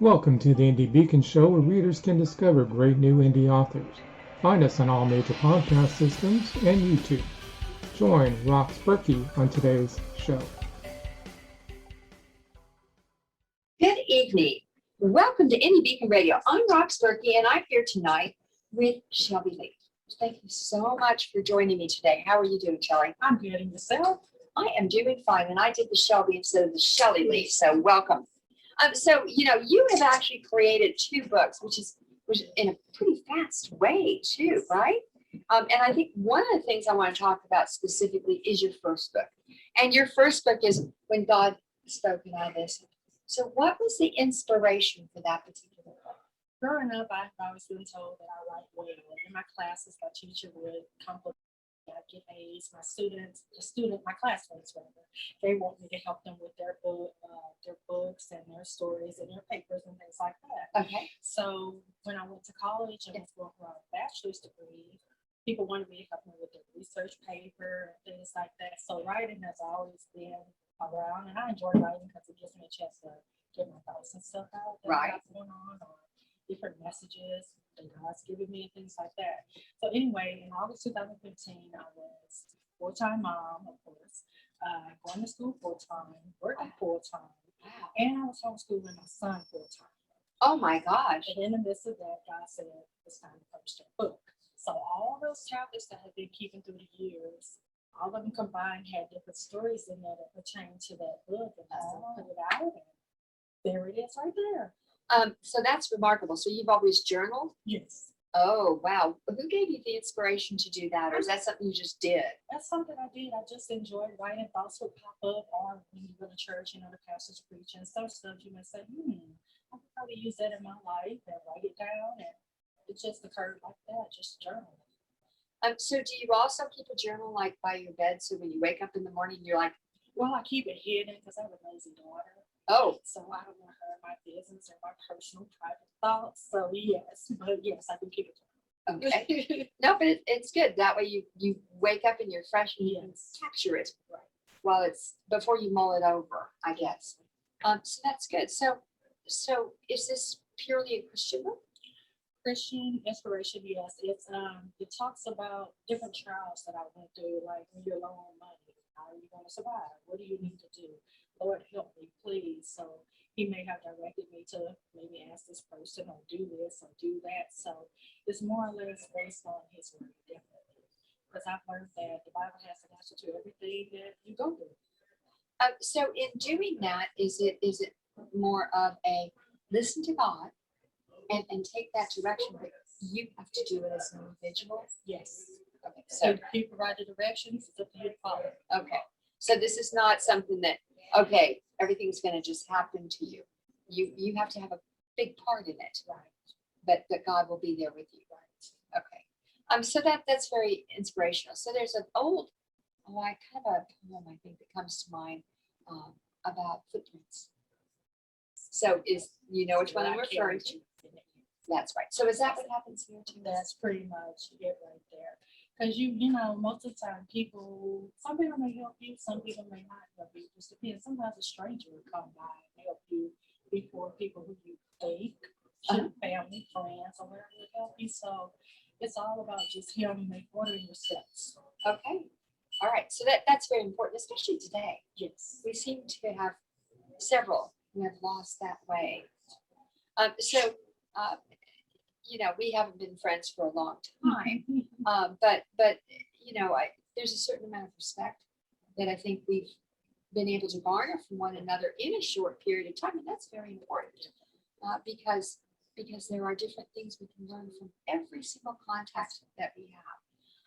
Welcome to the Indie Beacon Show, where readers can discover great new indie authors. Find us on all major podcast systems and YouTube. Join Rox Burkey on today's show. Good evening. Welcome to Indie Beacon Radio. I'm Rox Burkey, and I'm here tonight with Shelly Lee. Thank you so much for joining me today. How are you doing, Shelly? I'm good. And yourself? I am doing fine, and I did the Shelby instead of the Shelly Lee, so welcome. You have actually created two books, which in a pretty fast way too, right? And I think one of the things I want to talk about specifically is your first book. And your first book is When God Spoke and I Listened. So what was the inspiration for that particular book? Growing up, I've always been told that I write well. In my classes, my teacher would compliment me. I'd get A's. My classmates rather, they want me to help them with their books and their stories and their papers and things like that. Okay. So when I went to college and was going for a bachelor's degree, people wanted me to help them with their research paper and things like that. So writing has always been around, and I enjoy writing because it gives me a chance to get my thoughts and stuff out that I got going on, or different messages that God's giving me and things like that. So anyway, in August 2015, I was full-time mom, of course, going to school full-time, working full-time, and I was homeschooling my son full-time. Oh my gosh. And in the midst of that, God said, it's time to publish a book. So all those chapters that I've been keeping through the years, all of them combined had different stories in there that pertain to that book, and I said, put it out, and there it is right there. So that's remarkable. So you've always journaled? Yes. Oh, wow. Who gave you the inspiration to do that? Or is that something you just did? That's something I did. I just enjoyed writing. Thoughts would pop up, or when you go to church, the pastor's preaching, some stuff you may say, I could probably use that in my life and write it down. And it just occurred like that, just journaling. So do you also keep a journal like by your bed? So when you wake up in the morning, you're like, well, I keep it hidden because I have a lazy daughter. Oh, so I don't want her my business or my personal private thoughts. So yes, I can keep it. Okay. No, but it's good. That way you wake up and you're fresh and you can capture it while it's before you mull it over, I guess. So that's good. So is this purely a Christian book? Christian inspiration, yes. It talks about different trials that I went through, like when you're low on money, how are you going to survive? What do you need to do? Lord, help me, please. So he may have directed me to maybe ask this person or do this or do that. So it's more or less based on his word, definitely. Because I've learned that the Bible has an answer to everything that you go through. So in doing that, is it more of a listen to God and take that direction, but you have to do it as an individual? Yes. Okay. So he provided directions, it's up to you to follow. Okay. So this is not something that, okay, everything's going to just happen to you. You have to have a big part in it, right? But God will be there with you, right? Okay. So that's very inspirational. So there's an old, a poem I think that comes to mind about footprints. So which one I'm referring to? That's right. So is that what happens here too? That's pretty much it right there. Because most of the time some people may help you, some people may not help you. It just depends. Sometimes a stranger will come by and help you before people who you think, family, friends, or whatever will help you. So it's all about just him ordering your steps. Okay. All right. So that's very important, especially today. Yes. We seem to have several who have lost that way. We haven't been friends for a long time, but there's a certain amount of respect that I think we've been able to garner from one another in a short period of time, and that's very important because there are different things we can learn from every single contact that we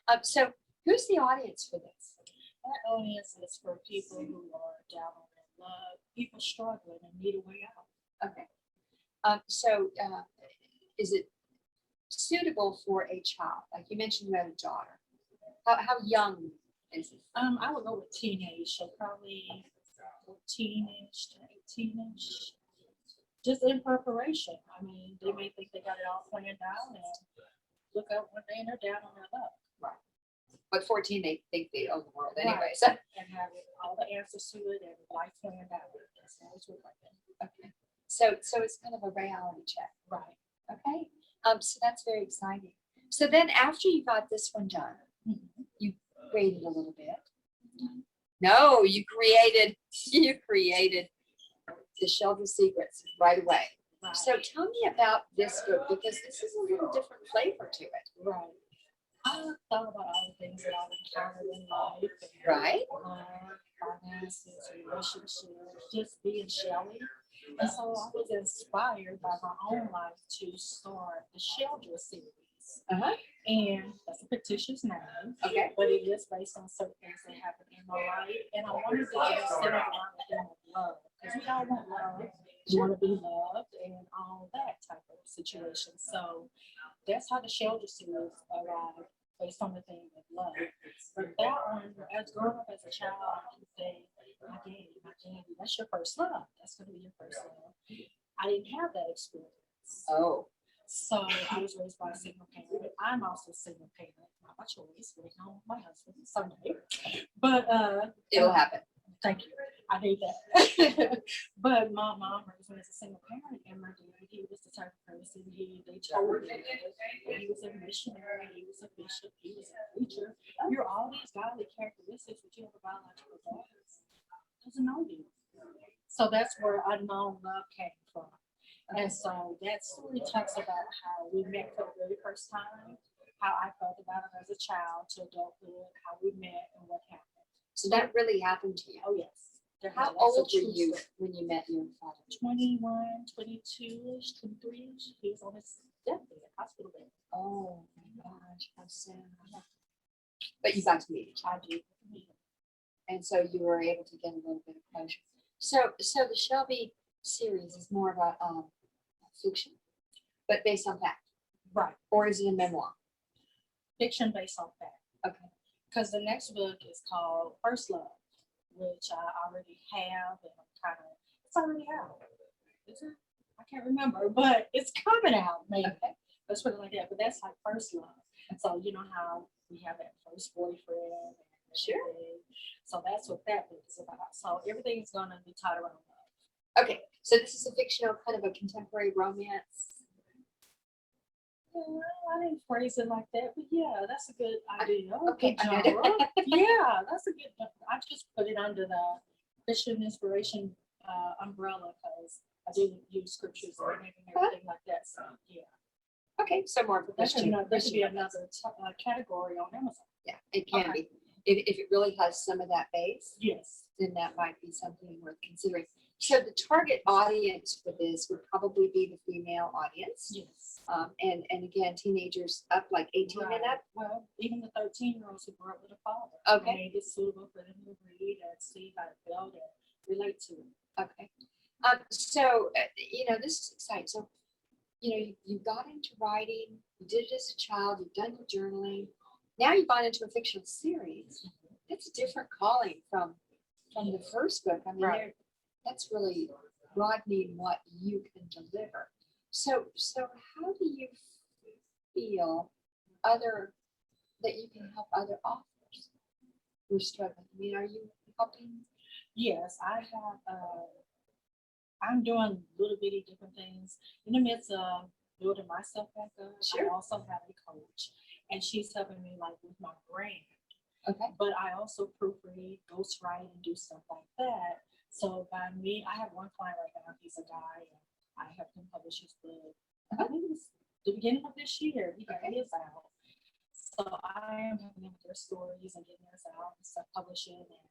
have. So who's the audience for this? Our audience is for people who are down on their luck, people struggling and need a way out. Okay. Is it suitable for a child? Like you mentioned, you had a daughter. How young is it? I would go with teenage, so probably 14-ish to 18-ish. Just in preparation. I mean, they may think they got it all planned out and look up one day and they're down on their luck. Right. But 14, they think they own the world anyway. Right. So. And have all the answers to it and life planned out. That's how it's like that. Okay. So it's kind of a reality check. Right. Okay. So that's very exciting. So then after you got this one done, you created a little bit. No, you created the Shelby Secrets right away. Right. So tell me about this book, because this is a little different flavor to it. Right. I thought about all the things that I've encountered in life. And, Right. finances, relationships, just being Shelly. And so I was inspired by my own life to start the Shelter series. Uh-huh. And that's a fictitious name. Okay. But it is based on certain things that happen in my life. And I wanted to get centered around the theme of love. Because we all want love. We want to be loved and all that type of situation. So that's how the Shelter series arrived, based on the theme of love. But that one, as growing up as a child, I can say, my daddy, that's your first love. That's going to be your first love. I didn't have that experience. Oh. So I was raised by a single parent. I'm also a single parent, not by choice, waiting on my husband someday. But It'll happen. Thank you. I need that. But my mom raised me as a single parent, and my dad, he was the type of person, they told me he was a missionary, he was a bishop, he was a preacher. You're all these godly characteristics, but you have a biological dad. Doesn't know you. So that's where unknown love came from. And so that story talks about how we met for the very first time, how I felt about him as a child to adulthood, how we met and what happened. So that really happened to you. Oh, yes. How old were you when you met your father? 21, 22-ish, 23-ish. He was on his deathbed, hospital bed. Oh my gosh, how sad. But you got to meet each other. I did. And so you were able to get a little bit of closure. So the Shelby series is more about fiction, but based on fact. Right. Or is it a memoir? Fiction based on fact. Okay. Because the next book is called First Love, which I already have, and it's already out. Is it? I can't remember, but it's coming out, maybe. Okay. Let's put it like that. But that's like first love. And so you know how we have that first boyfriend. Sure. So that's what that book is about. So everything's gonna be tied around love. Okay. So this is a fictional, kind of a contemporary romance. I didn't phrase it like that, but yeah, that's a good idea. Okay. Good genre. Yeah, that's a good. I just put it under the Christian inspiration umbrella because I do use scriptures and everything like that. So yeah. Okay. So more of a That should Christian. be another category on Amazon. Yeah, it can Okay. be. If it really has some of that base, Yes. then that might be something worth considering. So the target audience for this would probably be the female audience. Yes. And again, teenagers up like 18 and up. Well, even the 13-year-olds who grew up with a father. Okay. Made it suitable for them to read and see how it felt and relate to it. Okay. So, this is exciting. So, you got into writing, you did it as a child, you've done your journaling. Now you've gone into a fictional series. It's a different calling from the first book. I mean, Right. that's really broadening what you can deliver. So how do you feel that you can help other authors who are struggling? I mean, are you helping? Yes, I have. I'm doing little bitty different things in the midst of building myself back up. Sure. I also have a coach, and she's helping me like with my brand. Okay. But I also proofread, ghostwrite, and do stuff like that. So by me, I have one client right now. He's a guy, and I helped him publish his book. I think it was the beginning of this year. He got his out. So I am helping them with their stories and getting theirs out and stuff, publishing and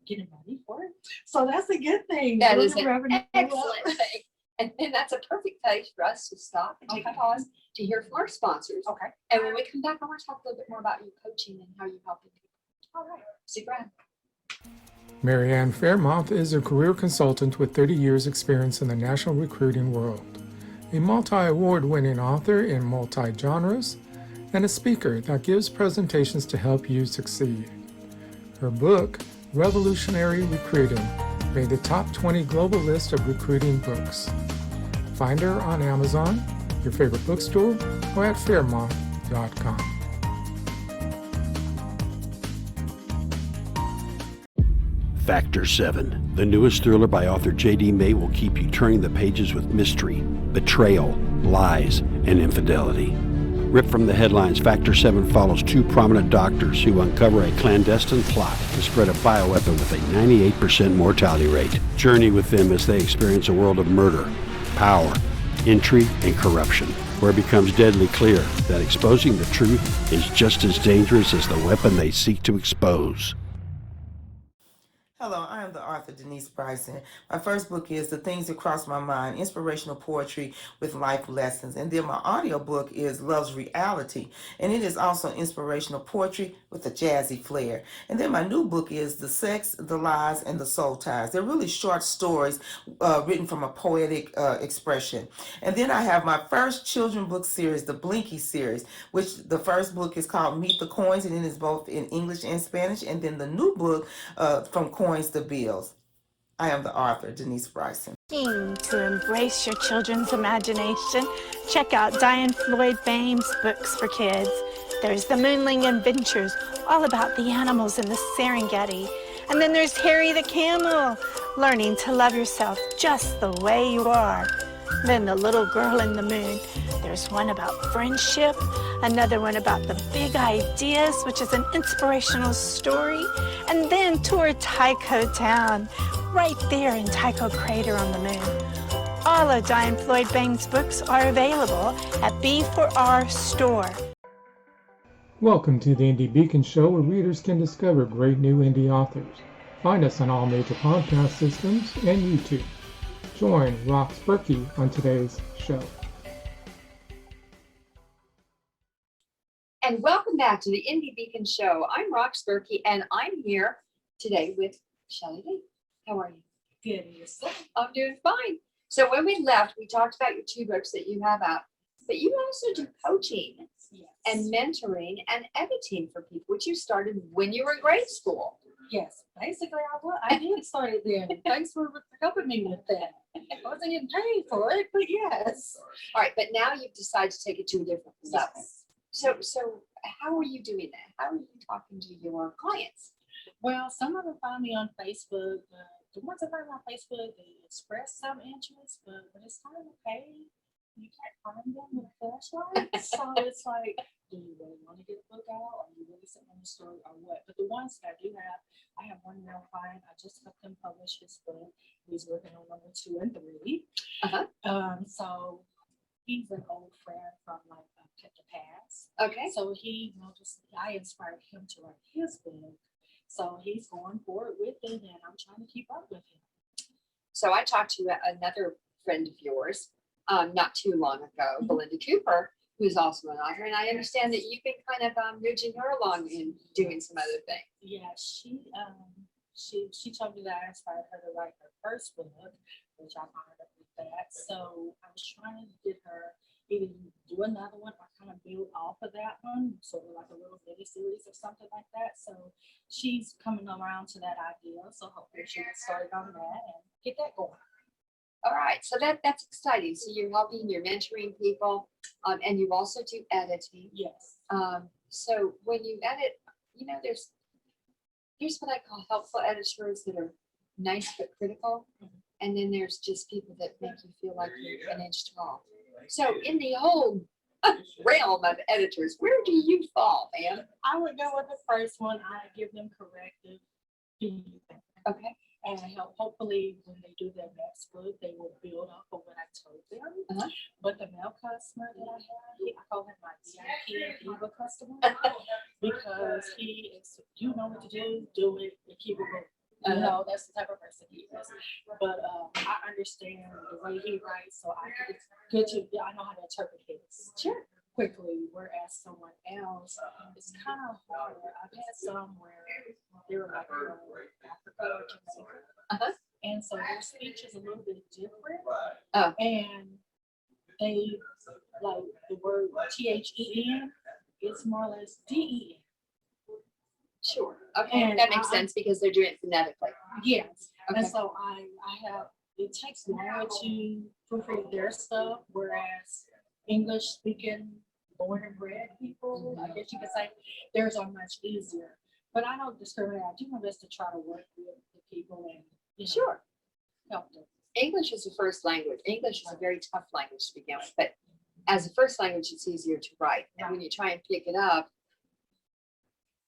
getting money for it. So that's a good thing. That is Building an revenue excellent up. thing. And that's a perfect place for us to stop and take a Okay. pause to hear from our sponsors. Okay. And when we come back, I want to talk a little bit more about your coaching and how you help people. All right. Stick around. Marianne Fairmouth is a career consultant with 30 years experience in the national recruiting world, a multi-award-winning author in multi-genres, and a speaker that gives presentations to help you succeed. Her book, Revolutionary Recruiting, made the top 20 global list of recruiting books. Find her on Amazon, your favorite bookstore, or at fairmouth.com. Factor 7, the newest thriller by author J.D. May, will keep you turning the pages with mystery, betrayal, lies, and infidelity. Ripped from the headlines, Factor 7 follows two prominent doctors who uncover a clandestine plot to spread a bioweapon with a 98% mortality rate. Journey with them as they experience a world of murder, power, intrigue, and corruption, where it becomes deadly clear that exposing the truth is just as dangerous as the weapon they seek to expose. Hello, I am the author Denise Bryson. My first book is The Things That Cross My Mind, Inspirational Poetry with Life Lessons. And then my audiobook is Love's Reality. And it is also inspirational poetry with a jazzy flair. And then my new book is The Sex, the Lies, and the Soul Ties. They're really short stories written from a poetic expression. And then I have my first children book series, the Blinky series, which the first book is called Meet the Coins, and it is both in English and Spanish. And then the new book, From Coins to Bills. I am the author, Denise Bryson. To embrace your children's imagination, check out Diane Floyd Bame's books for kids. There's The Moonling Adventures, all about the animals in the Serengeti. And then there's Harry the Camel, learning to love yourself just the way you are. Then The Little Girl in the Moon. There's one about friendship, another one about the big ideas, which is an inspirational story, and then tour Tycho Town, right there in Tycho Crater on the moon. All of Diane Floyd Bame's books are available at B4R Store. Welcome to the Indie Beacon Show, where readers can discover great new indie authors. Find us on all major podcast systems and YouTube. Join Rox Burkey on today's show. And welcome back to the Indie Beacon Show. I'm Rox Burkey, and I'm here today with Shelly Lee. How are you? Good, yourself. I'm doing fine. So when we left, we talked about your two books that you have out, but you also do coaching Yes. and mentoring and editing for people, which you started when you were in grade school. Yes, basically I did start it then. Thanks for helping me with that. I wasn't getting paid for it, but yes. All right, but now you've decided to take it to a different level. Yes. So how are you doing that? How are you talking to your clients? Well, some of them find me on Facebook. The ones that find me on Facebook, they express some interest, but when it's time to pay, you can't find them with a flashlight. So it's like, do you really want to get a book out, or are you really sitting on the story, or what? But the ones that I do have, I have one male client. I just helped him publish his book. He's working on number 2 and 3. So he's an old friend from like the past. Okay. So he noticed I inspired him to write his book. So he's going forward with it, and I'm trying to keep up with him. So I talked to another friend of yours not too long ago, Belinda Cooper, who's also an author, and I understand that you've been kind of nudging her along in doing some other things. Yeah, she told me that I inspired her to write her first book, which I'm honored with that. So I was trying to get her either do another one or kind of build off of that one, sort of like a little mini series or something like that. So she's coming around to that idea. So hopefully she gets started on that and get that going. All right, so that's exciting. So you're helping, you're mentoring people, and you also do editing. Yes. So when you edit, here's what I call helpful editors that are nice but critical, and then there's just people that make you feel like you're an inch tall. So in the whole realm of editors, where do you fall, ma'am? I would go with the first one. I give them corrective feedback. Okay. And hopefully when they do their next book, they will build off of what I told them. But the male customer that I have, I call him my VIP diva customer because he is, you know what to do it, and keep it moving. You know, that's the type of person he is. But I understand the way he writes, so it's good to, I know how to interpret his quickly, whereas someone else, it's kind of harder. I've had some where they were like Africa or Jamaica, and so their speech is a little bit different, and they like the word THEN, it's more or less DEN. Sure. Okay, and that makes sense because they're doing it phonetically. Yes, okay. And so I have, it takes longer to proofread their stuff, whereas English speaking, born and bred people, I guess you could say, theirs are much easier. But I don't discriminate. I do my best to try to work with the people and, you know, Sure. help them. English is a first language. English is a very tough language to begin with, but as a first language, it's easier to write. And when you try and pick it up,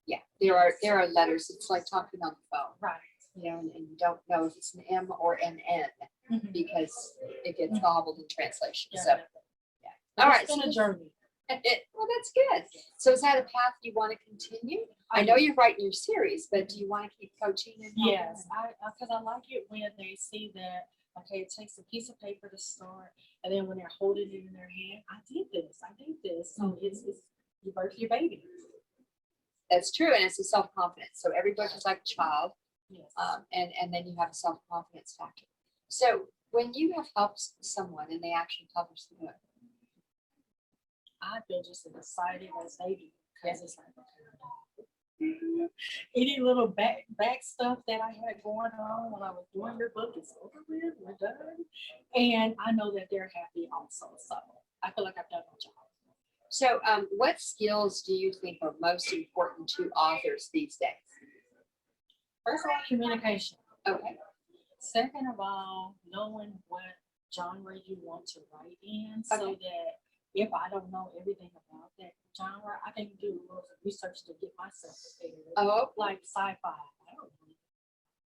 yeah, there are letters. It's like talking on the phone, Right. you know, and you don't know if it's an M or an N Mhm. because it gets gobbled in translation. Yeah, So, definitely. yeah. But All it's right. been So a journey. well, that's good. So is that a path you want to continue? I know you're writing your series, but do you want to keep coaching? And helping? Yes, because I like it when they see that, okay, it takes a piece of paper to start, and then when they're holding it in their hand, I did this. So it's you birth your baby. That's true, and it's a self-confidence. So every book is like a child, Yes. and then you have a self-confidence factor. So when you have helped someone and they actually publish the book, I feel just as excited as they do because it's like, any little back stuff that I had going on when I was doing your book is over with, we're done. And I know that they're happy also. So I feel like I've done my job. so what skills do you think are most important to authors these days? First of all, communication. Okay. Second of all, knowing what genre you want to write in so Okay. that if I don't know everything about that genre, I can do a little research to get myself prepared. Oh, Like sci-fi, I don't know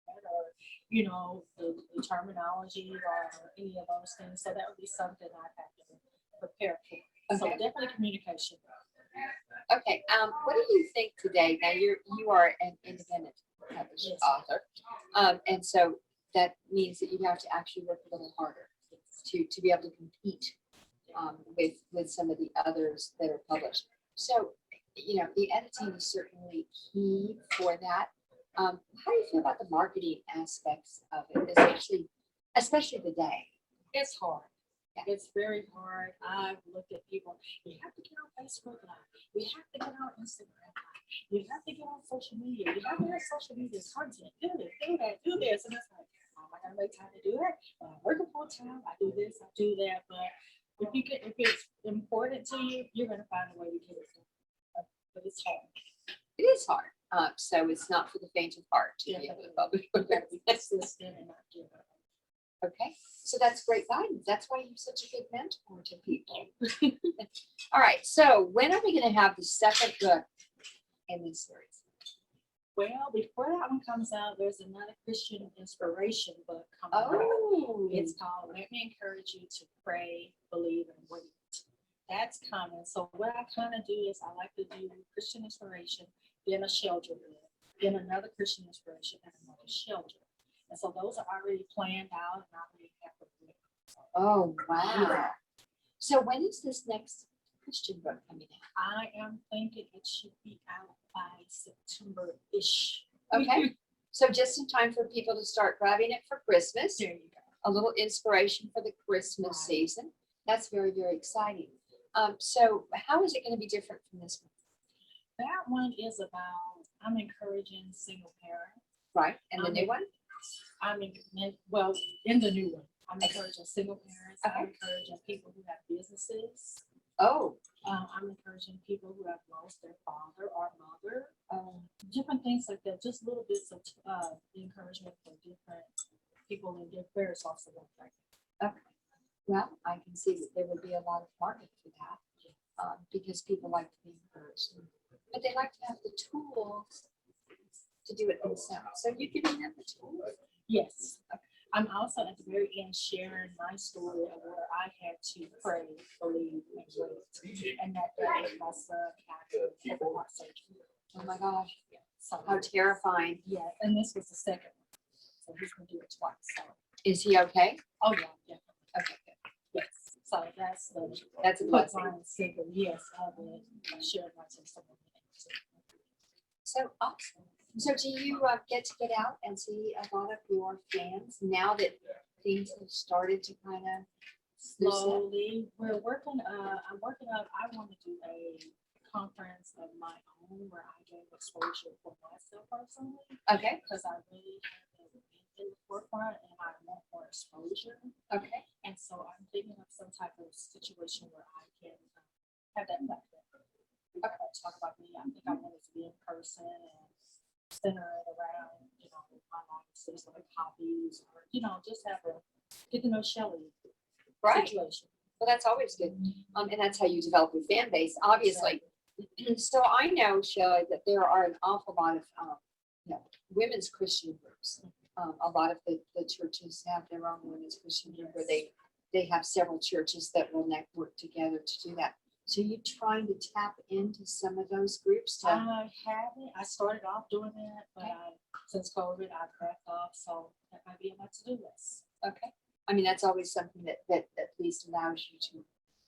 that, or you know, the terminology or any of those things. So that would be something I'd have to prepare for. So Okay. definitely communication. okay. What do you think today? Now you are an independent published Yes. author, and so that means that you have to actually work a little harder to be able to compete with some of the others that are published. So, you know, the editing is certainly key for that. How do you feel about the marketing aspects of it, especially today? It's hard. Yeah. It's very hard. I've looked at people. You have to get on Facebook Live. You have to get on Instagram Live. You have to get on social media. You have to have social media content. Do this, do that, do this. And it's like, oh, am I gonna make time to do that? I'm working full time. I do this, I do that. But if it's important to you, you're gonna find a way to get it done. But it's hard. It is hard. So it's not for the faint of heart to be able to publish. You gotta be consistent and not give up. Okay, so that's great guidance. That's why you're such a good mentor to people. All right, so when are we going to have the second book in this series? Well, before that one comes out, there's another Christian inspiration book coming out. Oh, It's called Let Me Encourage You to Pray, Believe, and Wait. That's coming. So what I kind of do is I like to do Christian inspiration, then a shelter book, then another Christian inspiration, and another shelter. And so those are already planned out and already have it written. oh, wow. So when is this next Christian book coming out? I am thinking it should be out by September-ish. Okay, so just in time for people to start grabbing it for Christmas. There you go. A little inspiration for the Christmas Right. season. That's very, very exciting. So how is it going to be different from this one? That one is about, I'm encouraging single parents. Right, and the new one? In the new one, I'm encouraging single parents. I'm Okay. encouraging people who have businesses. Oh, I'm encouraging people who have lost their father or mother. oh, Different things like that. Just little bits of encouragement for different people in various walks of life. okay. Well, I can see that there would be a lot of market for that because people like to be encouraged, but they like to have the tools to do it themselves. So you're giving them the tools. Yes. I'm also at the very end sharing my story of where I had to pray, believe, and wait. And that day my son had open heart surgery. Oh my gosh, So how terrifying. yeah, and this was the second one. So he's gonna do it twice. So Is he okay? oh yeah, definitely. Okay, good. Yes. So that's That's a the blessing. line single. Yes, I will share my testimony. So awesome. So do you get out and see a lot of your fans now that things have started to kind of Slowly, we're working. I'm working on. I want to do a conference of my own where I gain exposure for myself personally, Okay, because I really haven't been in the forefront and I want more exposure. okay. And so I'm thinking of some type of situation where I can have that platform. Talk about me. I think I want it to be in person and center it around, my offices, like hobbies, or, just have a get to know Shelly Right. situation. Well, that's always good. And that's how you develop your fan base, obviously. So I know, Shelley, that there are an awful lot of women's Christian groups. A lot of the churches have their own women's Christian group where they have several churches that will network together to do that. So you're trying to tap into some of those groups? I haven't. I started off doing that, but since COVID, I've backed off. So that might be on my to-do list. Okay. I mean, that's always something that at least allows you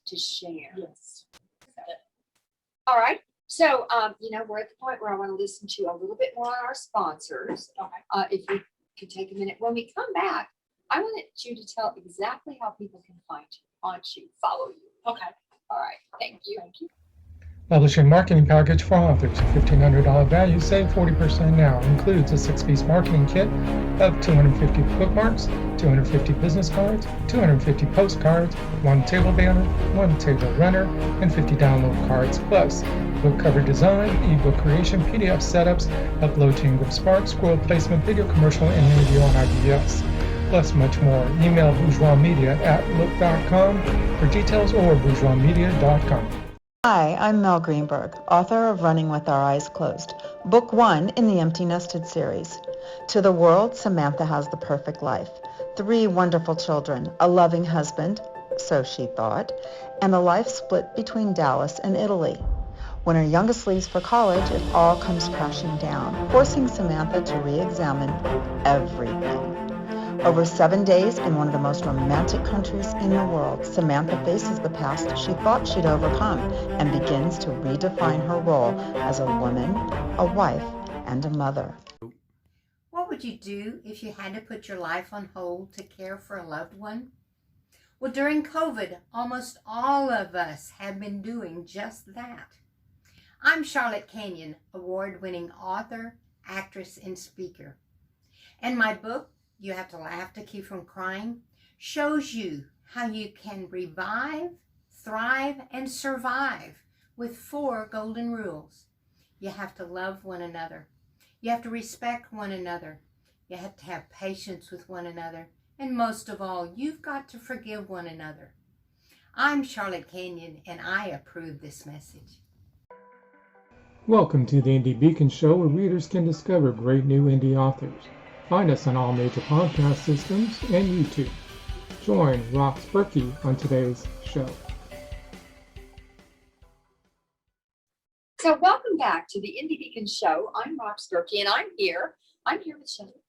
to share. Yes. All right. So, we're at the point where I want to listen to a little bit more on our sponsors. Okay. If you could take a minute. When we come back, I wanted you to tell exactly how people can find you, follow you. Okay. All right. Thank you. Thank you. Publishing marketing package for authors. $1,500 value, save 40% now. Includes a 6-piece marketing kit of 250 bookmarks, 250 business cards, 250 postcards, 1 table banner, 1 table runner, and 50 download cards, plus book cover design, ebook creation, PDF setups, upload to Ingram Spark, scroll placement, video commercial, and video on IBS. Plus much more. Email bourgeoismedia@look.com for details or bourgeoismedia.com. Hi, I'm Mel Greenberg, author of Running with Our Eyes Closed, book 1 in the Empty Nested series. To the world, Samantha has the perfect life. 3 wonderful children, a loving husband, so she thought, and a life split between Dallas and Italy. When her youngest leaves for college, it all comes crashing down, forcing Samantha to re-examine everything. Over 7 days in one of the most romantic countries in the world, Samantha faces the past she thought she'd overcome and begins to redefine her role as a woman, a wife, and a mother. What would you do if you had to put your life on hold to care for a loved one? Well, during COVID, almost all of us have been doing just that. I'm Charlotte Canyon, award-winning author, actress, and speaker. And my book, You Have to Laugh to Keep from Crying, shows you how you can revive, thrive, and survive with 4 golden rules. You have to love one another. You have to respect one another. You have to have patience with one another. And most of all, you've got to forgive one another. I'm Charlotte Canyon, and I approve this message. Welcome to the Indie Beacon Show, where readers can discover great new indie authors. Find us on all major podcast systems and YouTube. Join Rox Burkey on today's show. So welcome back to the Indie Beacon Show. I'm Rox Burkey, and I'm here with Shelly.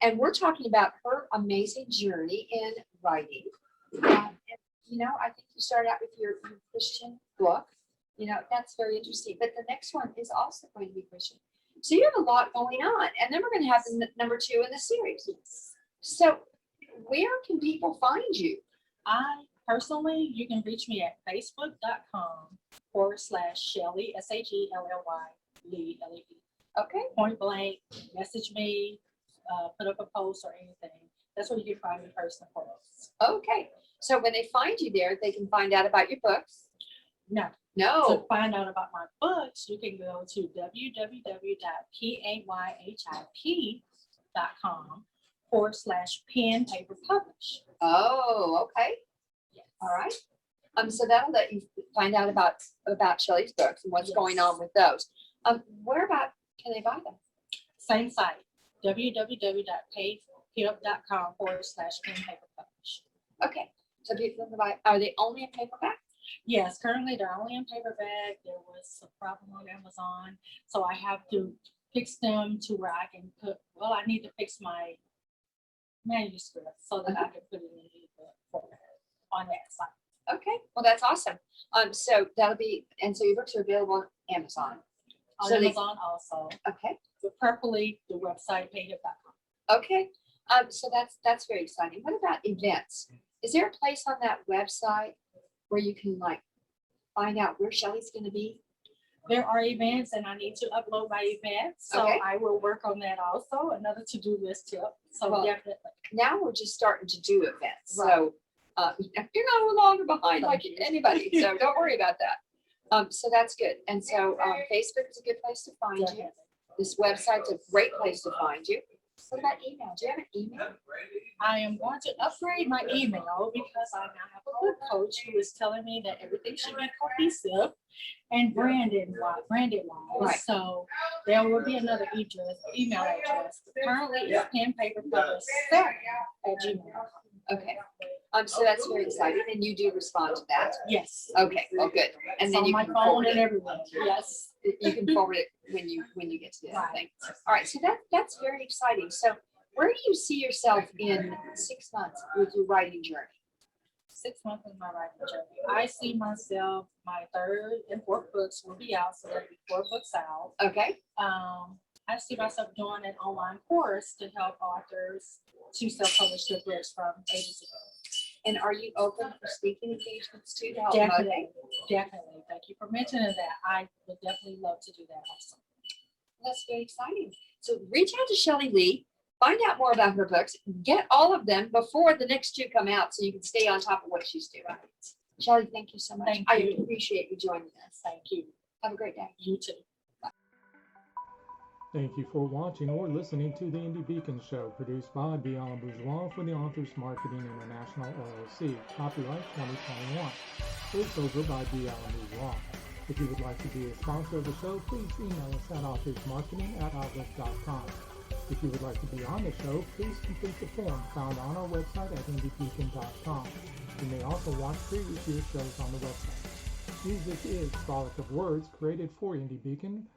And we're talking about her amazing journey in writing. I think you started out with your Christian book. That's very interesting. But the next one is also going to be Christian. So you have a lot going on. And then we're going to have the number 2 in the series. So where can people find you? Personally, you can reach me at facebook.com/Shelly, SHELLY, Lee, L-E-E. Okay. Point blank, message me, put up a post or anything. That's where you can find me first and foremost. Okay. So when they find you there, they can find out about your books. No. No. To find out about my books, you can go to www.payyp.com/pen paper publish. Oh, okay. Yes. All right. So that'll let you find out about Shelly's books and what's going on with those. Where about can they buy them? Same site, www.payhip.com/pen paper publish. Okay. So people can buy. Are they only in paperback? Yes, currently they're only in paperback. There was a problem on Amazon, so I have to fix them to where I can I need to fix my manuscript so that I can put it in the format on that site. Okay. Well, that's awesome. So that'll be, and so your books are available on Amazon. On So Amazon also, Okay. but preferably the website payhip.com. Okay. So that's very exciting. What about events? Is there a place on that website where you can find out where Shelly's going to be? There are events, and I need to upload my events, so Okay. I will work on that also. Another to-do list tip. So Well, definitely. Now we're just starting to do events. Right. So you're no longer behind like Thank you. anybody. So don't worry about that. So that's good. And so Facebook is a good place to find you. Definitely. This website's a great place to find you. What about email? Do you have an email? I am going to upgrade my email because I now have a book coach who is telling me that everything should be cohesive and branded wise. Right. So there will be another email address. Currently, it's pen paper published @gmail.com. Okay. So that's very exciting. And you do respond to that. Yes. Okay. Well, good. And It's then on you my can phone forward and it. everywhere. Yes. You can forward it when you get to the other Right. thing. All right. So that's very exciting. So where do you see yourself in 6 months with your writing journey? 6 months in my writing journey. I see myself, my third and fourth books will be out, so there'll be 4 books out. Okay. I see myself doing an online course to help authors to self-publish their books from ages ago. And are you open for speaking engagements too to help motivate? Definitely. Thank you for mentioning that. I would definitely love to do that also. That's very exciting. So reach out to Shelly Lee, find out more about her books, get all of them before the next 2 come out so you can stay on top of what she's doing. Shelly, thank you so much. Thank I you. appreciate you joining us. Thank you. Have a great day. You too. Thank you for watching or listening to the Indie Beacon Show, produced by Beyond Bourgeois for the Authors Marketing International LLC. Copyright 2021. Voiceover by Beyond Bourgeois. If you would like to be a sponsor of the show, please email us at authorsmarketing@outlook.com. If you would like to be on the show, please complete the form found on our website at indiebeacon.com. You may also watch previous year's shows on the website. Music is Frolic of Words, created for Indie Beacon